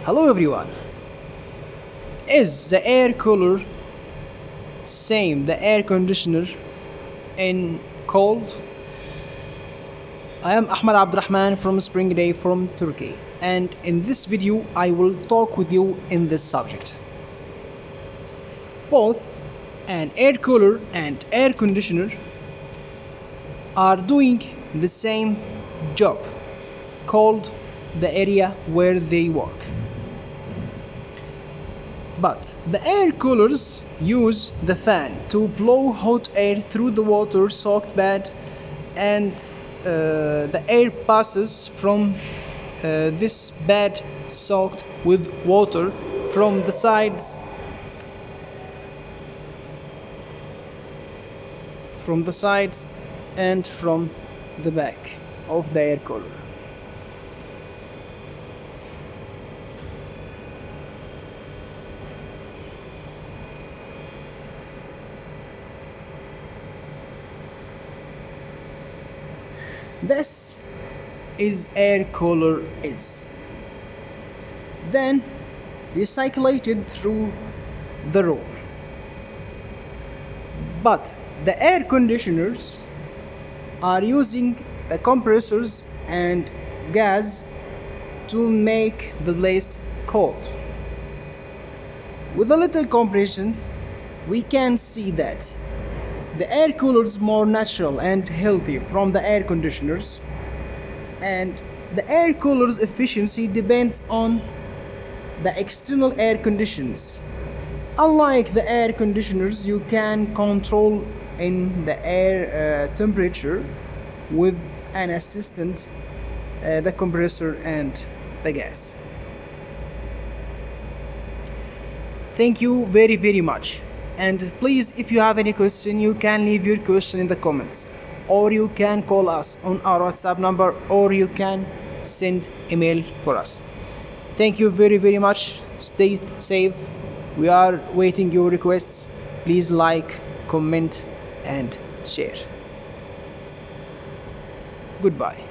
Hello everyone. Is the air cooler same the air conditioner in cold? I am Ahmed Abdurrahman from Spingday from Turkey, and in this video I will talk with you in this subject. Both an air cooler and air conditioner are doing the same job called the area where they work. But the air coolers use the fan to blow hot air through the water soaked bed, and the air passes from this bed soaked with water from the sides and from the back of the air cooler. This is air cooler is then recirculated through the room. But the air conditioners are using the compressors and gas to make the place cold. With a little compression, we can see that the air cooler is more natural and healthy from the air conditioners, and the air cooler's efficiency depends on the external air conditions. Unlike the air conditioners, you can control in the air temperature with an assistant, the compressor and the gas. Thank you very much. And please, if you have any question, you can leave your question in the comments, or you can call us on our WhatsApp number, or you can send email for us. Thank you very much. Stay safe. We are waiting your requests. Please like, comment and share. Goodbye.